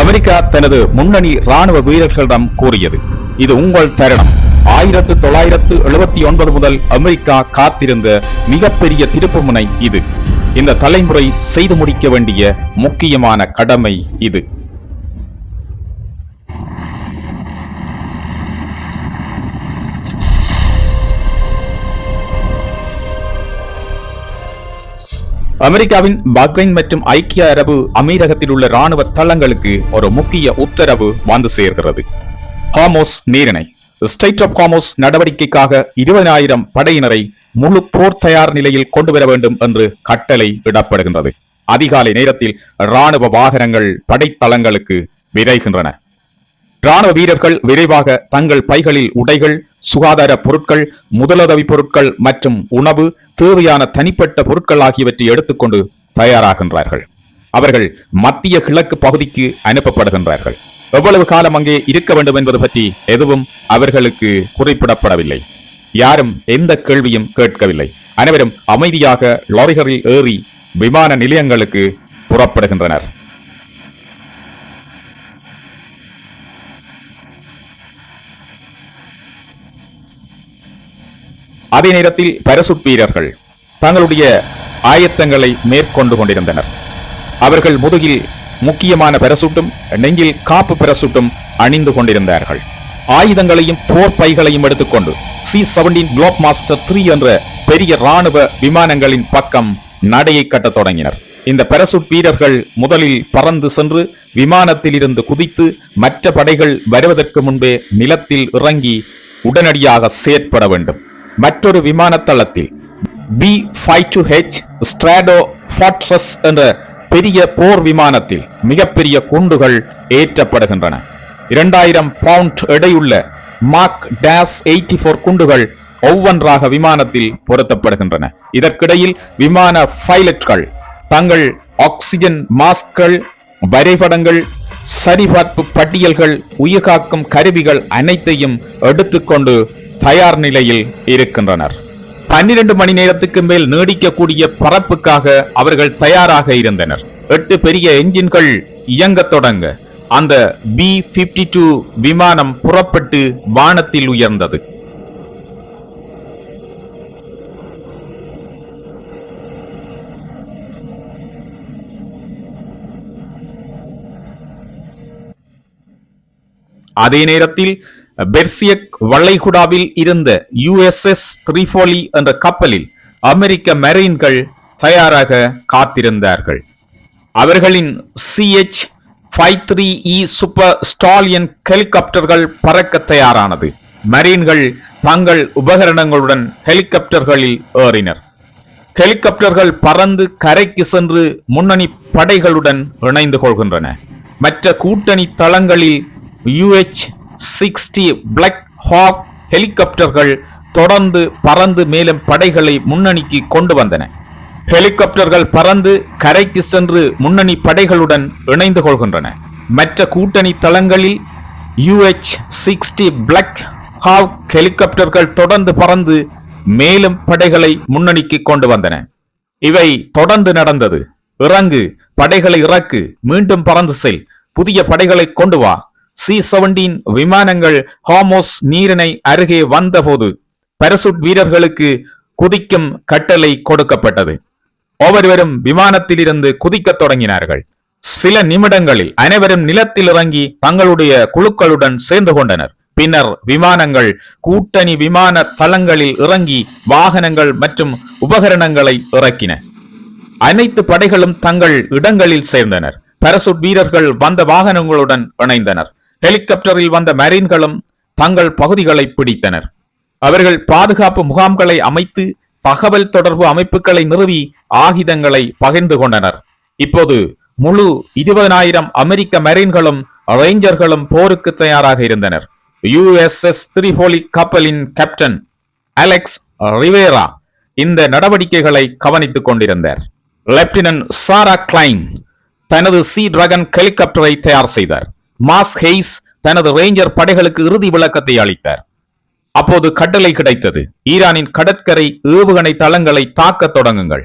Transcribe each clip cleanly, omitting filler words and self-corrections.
America தனது முன்னணி ராணுவ வீரர்களிடம் கூறியது, இது உங்கள் தருணம். 1979 முதல் அமெரிக்கா காத்திருந்த மிகப்பெரிய திருப்புமுனை இது. இந்த தலைமுறை செய்து முடிக்க வேண்டிய முக்கியமான கடமை இது. அமெரிக்காவின் பஹ்ரைன் மற்றும் ஐக்கிய அரபு அமீரகத்தில் உள்ள ராணுவ தளங்களுக்கு ஒரு முக்கிய உத்தரவு வந்து சேர்கிறது. ஹார்மோஸ் நீரிணை ஸ்ட்ரெய்ட் ஆஃப் ஹார்மோஸ் நடவடிக்கைக்காக 20,000 படையினரை முழு போர் தயார் நிலையில் கொண்டு வர வேண்டும் என்று கட்டளை இடப்படுகின்றது. அதிகாலை நேரத்தில் ராணுவ வாகனங்கள் படைத்தளங்களுக்கு விரைகின்றன. ராணுவ வீரர்கள் விரைவாக தங்கள் பைகளில் உடைகள், சுகாதார பொருட்கள், முதலுதவி பொருட்கள் மற்றும் உணவு, தேவையான தனிப்பட்ட பொருட்கள் ஆகியவற்றை எடுத்துக்கொண்டு தயாராகின்றார்கள். அவர்கள் மத்திய கிழக்கு பகுதிக்கு அனுப்பப்படுகின்றார்கள். எவ்வளவு காலம் அங்கே இருக்க வேண்டும் என்பது பற்றி எதுவும் அவர்களுக்கு குறிப்பிடப்படவில்லை. யாரும் எந்த கேள்வியும் கேட்கவில்லை. அனைவரும் அமைதியாக லாரிகளில் ஏறி விமான நிலையங்களுக்கு புறப்படுகின்றனர். அதே நேரத்தில் பாராசூட் வீரர்கள் தங்களுடைய ஆயத்தங்களை மேற்கொண்டு கொண்டிருந்தனர். அவர்கள் முதுகில் முக்கியமான பாராசூட்டும் நெஞ்சில் காப்பு பாராசூட்டும் அணிந்து கொண்டிருந்தார்கள். ஆயுதங்களையும் போர் பைகளையும் எடுத்துக்கொண்டு C-17 குளோப் மாஸ்டர் 3 என்ற பெரிய ராணுவ விமானங்களின் பக்கம் நடையை கட்டத் தொடங்கினர். இந்த பாராசூட் வீரர்கள் முதலில் பறந்து சென்று விமானத்தில் இருந்து குதித்து மற்ற படைகள் வருவதற்கு முன்பே நிலத்தில் இறங்கி உடனடியாக செயற்பட வேண்டும். மற்றொரு விமான தளத்தில் B-52H ஸ்ட்ராடோ ஃபார்ட்ரஸ் என்ற பெரிய போர் விமானத்தில் மிகப்பெரிய குண்டுகள் ஏற்றப்படுகின்றன. 2000 பவுண்ட் எடையுள்ள மார்க் -84 குண்டுகள் ஒவ்வொன்றாக விமானத்தில் பொருத்தப்படுகின்றன. இதற்கிடையில் விமான பைலட்கள் தங்கள் ஆக்சிஜன் மாஸ்க்கள், வரைபடங்கள், சரிபார்ப்பு பட்டியல்கள், உயிர்காக்கும் கருவிகள் அனைத்தையும் எடுத்துக்கொண்டு தயார் நிலையில் இருக்கின்றனர். 12 மணி நேரத்துக்கு மேல் நீடிக்கக்கூடிய பறப்புக்காக அவர்கள் தயாராக இருந்தனர். 8 பெரிய என்ஜின்கள் இயங்க தொடங்க அந்த B-52 விமானம் புறப்பட்டு வானத்தில் உயர்ந்தது. அதே நேரத்தில் பெர்சியக் வளைகுடாவில் இருந்த USS திரிபோலி என்ற கப்பலில் அமெரிக்க மெரைன்கள் தயாராக காத்திருந்தார்கள். அவர்களின் CH-53E சூப்பர் ஸ்டாலியன் ஹெலிகாப்டர்கள் பறக்க தயாரானது. மெரைன்கள் தங்கள் உபகரணங்களுடன் ஹெலிகாப்டர்களில் ஏறினர். ஹெலிகாப்டர்கள் பறந்து கரைக்கு சென்று முன்னணி படைகளுடன் இணைந்து கொள்கின்றன. மற்ற கூட்டணி தளங்களில் UH-60 பிளாக் ஹாக் ஹெலிகாப்டர்கள் தொடர்ந்து பறந்து மேலும் படைகளை முன்னணிக்கு கொண்டு வந்தன. ஹெலிகாப்டர்கள் பறந்து கரைக்கு சென்று முன்னணி படைகளுடன் இணைந்து கொள்கின்றன. மற்ற கூட்டணி தளங்களில் UH-60 பிளாக் ஹாக் ஹெலிகாப்டர்கள் தொடர்ந்து பறந்து மேலும் படைகளை முன்னணிக்கு கொண்டு வந்தன. இவை தொடர்ந்து நடந்தது. இறங்கு, படைகளை இறக்கு, மீண்டும் பறந்து செல், புதிய படைகளை கொண்டு வா. C-17 விமானங்கள் ஹார்மோஸ் நீரிணை அருகே வந்தபோது பாராசூட் வீரர்களுக்கு குதிக்கும் கட்டளை கொடுக்கப்பட்டது. ஒவ்வொருவரும் விமானத்தில் இருந்து குதிக்க தொடங்கினார்கள். சில நிமிடங்களில் அனைவரும் நிலத்தில் இறங்கி தங்களுடைய குழுக்களுடன் சேர்ந்து கொண்டனர். பின்னர் விமானங்கள் கூட்டணி விமான தளங்களில் இறங்கி வாகனங்கள் மற்றும் உபகரணங்களை இறக்கின. அனைத்து படைகளும் தங்கள் இடங்களில் சேர்ந்தனர். பாராசூட் வீரர்கள் வந்த வாகனங்களுடன் இணைந்தனர். ஹெலிகாப்டரில் வந்த மெரைன்களும் தங்கள் பகுதிகளை பிடித்தனர். அவர்கள் பாதுகாப்பு முகாம்களை அமைத்து தகவல் தொடர்பு அமைப்புகளை நிறுவி ஆயுதங்களை பகிர்ந்து கொண்டனர். இப்போது முழு 20,000 அமெரிக்க மெரைன்களும் ரேஞ்சர்களும் போருக்கு தயாராக இருந்தனர். USS திரிபோலி கப்பலின் கேப்டன் அலெக்ஸ் ரிவேரா இந்த நடவடிக்கைகளை கவனித்துக் கொண்டிருந்தார். லெப்டினன்ட் சாரா கிளைன் தனது Sea Dragon ஹெலிகாப்டரை தயார் செய்தார். மாஸ் ஹெய்ஸ் தனது ரேஞ்சர் படைகளுக்கு இறுதி விளக்கத்தை அளித்தார். அப்போது கட்டளை கிடைத்தது, ஈரானின் கடற்கரை ஏவுகணை தளங்களை தாக்க தொடங்குங்கள்.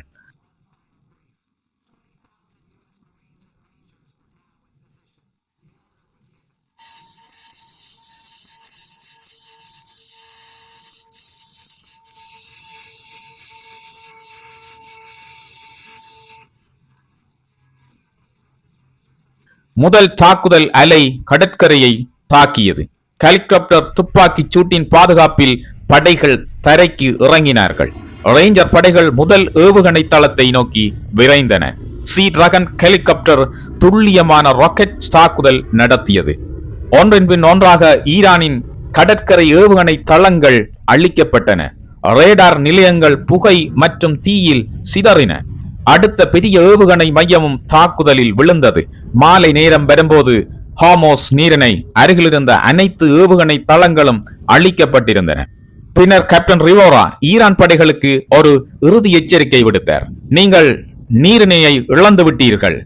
முதல் தாக்குதல் அலை கடற்கரையை தாக்கியது. ஹெலிகாப்டர் துப்பாக்கி சூட்டின் பாதுகாப்பில் படைகள் தரைக்கு இறங்கினார்கள். ரேஞ்சர் படைகள் முதல் ஏவுகணை தளத்தை நோக்கி விரைந்தன. சி டிராகன் ஹெலிகாப்டர் துல்லியமான ராக்கெட் தாக்குதல் நடத்தியது. ஒன்றின் பின் ஒன்றாக ஈரானின் கடற்கரை ஏவுகணை தளங்கள் அழிக்கப்பட்டன. ரேடார் நிலையங்கள் புகை மற்றும் தீயில் சிதறின. அடுத்த பெரிய ஏவுகணை மையமும் தாக்குதலில் விழுந்தது. மாலை நேரம் வரும்போது ஹார்மோஸ் நீரிணை அருகிலிருந்த அனைத்து ஏவுகணை தளங்களும் அழிக்கப்பட்டிருந்தன. பின்னர் கேப்டன் ரிவோரா ஈரான் படைகளுக்கு ஒரு இறுதி எச்சரிக்கை விடுத்தார். நீங்கள் நீரிணையை இழந்து விட்டீர்கள்,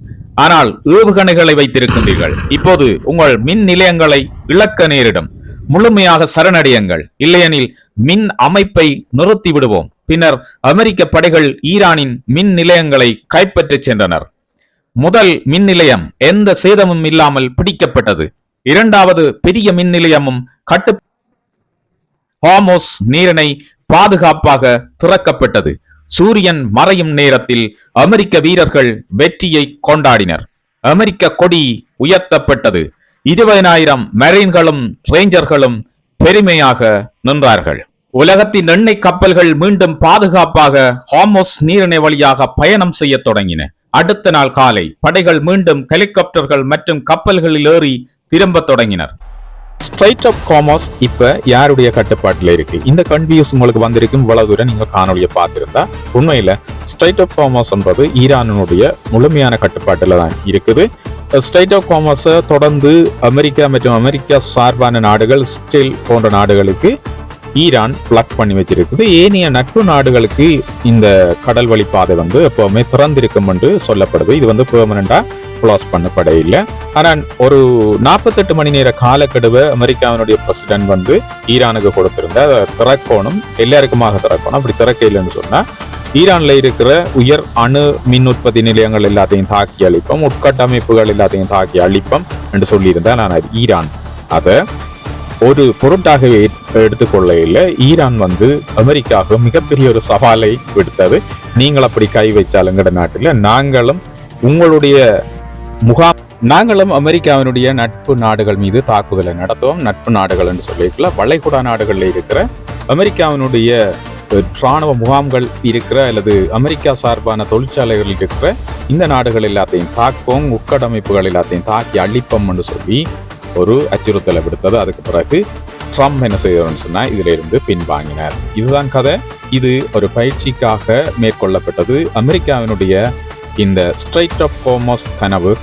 ஆனால் ஏவுகணைகளை வைத்திருக்கின்றீர்கள். இப்போது உங்கள் மின் நிலையங்களை இழக்க நேரிடும். முழுமையாக சரணடையுங்கள், இல்லையெனில் மின் அமைப்பை நிறுத்தி விடுவோம். பின்னர் அமெரிக்க படைகள் ஈரானின் மின் நிலையங்களை கைப்பற்றிச் சென்றனர். முதல் மின் நிலையம் எந்த சேதமும் இல்லாமல் பிடிக்கப்பட்டது. இரண்டாவது பெரிய மின் நிலையமும் ஹார்மோஸ் நீரிணை பாதுகாப்பாக திறக்கப்பட்டது. சூரியன் மறையும் நேரத்தில் அமெரிக்க வீரர்கள் வெற்றியை கொண்டாடினர். அமெரிக்க கொடி உயர்த்தப்பட்டது. 20,000 மெரைன்களும் ரேஞ்சர்களும் பெருமையாக நின்றார்கள். உலகத்தின் எண்ணெய் கப்பல்கள் மீண்டும் பாதுகாப்பாக ஹார்மோஸ் நீரிணை வழியாக பயணம் செய்ய தொடங்கின. அடுத்த நாள் காலை படைகள் மீண்டும் ஹெலிகாப்டர்கள் மற்றும் கப்பல்களில் ஏறி திரும்ப தொடங்கினர். ஸ்ட்ரைட் ஆஃப் ஹார்மோஸ் இப்ப யாருடைய கட்டுப்பாட்டில் இருக்கு? இந்த கன்ஃபியூஸ் உங்களுக்கு வந்திருக்கும். இவ்வளவு தூரம் நீங்க காணொலியை பார்த்திருந்தா உண்மையில ஸ்ட்ரைட் ஆஃப் ஹார்மோஸ் என்பது ஈரானுடைய முழுமையான கட்டுப்பாட்டில் தான் இருக்குது. ஸ்ட்ரைட் ஆஃப் ஹார்மோஸை தொடர்ந்து அமெரிக்கா மற்றும் அமெரிக்கா சார்பான நாடுகள் இஸ்ரேல் போன்ற நாடுகளுக்கு ஈரான் பிளாக் பண்ணி வச்சிருக்குது. ஏனைய நட்பு நாடுகளுக்கு இந்த கடல் வழி பாதை எப்பவுமே திறந்திருக்கும் என்று சொல்லப்படுது. இது பெர்மனண்டா க்ளோஸ் பண்ணப்பட இல்லை. ஆனால் ஒரு 48 மணி நேர காலக்கெடுவை அமெரிக்காவினுடைய பிரசிடென்ட் ஈரானுக்கு கொடுத்திருந்த திறக்கணும், எல்லாருக்குமாக திறக்கணும். அப்படி திறக்க இல்லைன்னு சொன்னா ஈரான்ல இருக்கிற உயர் அணு மின் உற்பத்தி நிலையங்கள் எல்லாத்தையும் தாக்கி அழிப்போம், உட்கட்டமைப்புகள் எல்லாத்தையும் தாக்கி அழிப்போம் என்று சொல்லியிருந்தேன். ஆனால் ஈரான் அதை ஒரு பொருட்டாகவே எடுத்துக்கொள்ள இல்லை. ஈரான் அமெரிக்காவுக்கு மிகப்பெரிய ஒரு சவாலை விடுத்தது. நீங்கள் அப்படி கை வச்சாலுங்கிற நாட்டில் நாங்களும் அமெரிக்காவினுடைய நட்பு நாடுகள் மீது தாக்குதலை நடத்துவோம். நட்பு நாடுகள் என்று சொல்லியிருக்கலாம். வளைகுடா நாடுகளில் இருக்கிற அமெரிக்காவினுடைய இராணுவ முகாம்கள் இருக்கிற அல்லது அமெரிக்கா சார்பான தொழிற்சாலைகள் இருக்கிற இந்த நாடுகள் எல்லாத்தையும் தாக்குவோம், உட்கட்டமைப்புகள் எல்லாத்தையும் தாக்கி அழிப்போம் என்று சொல்லி ஒரு அச்சுறுத்தலை விடுத்தது. அதுக்கு பிறகு ட்ரம்ப் என்ன செய்தார்னு சொன்னா இதுல இருந்து பின்வாங்கினார். இதுதான் கதை. இது ஒரு பயிற்சிக்காக மேற்கொள்ளப்பட்டது. அமெரிக்காவினுடைய இந்த ஸ்ட்ரைட் ஆஃப் ஹார்மோஸ்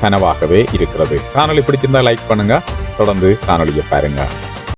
கனவாகவே இருக்கிறது. காணொலி பிடிச்சிருந்தா லைக் பண்ணுங்க, தொடர்ந்து காணொலியை பாருங்க.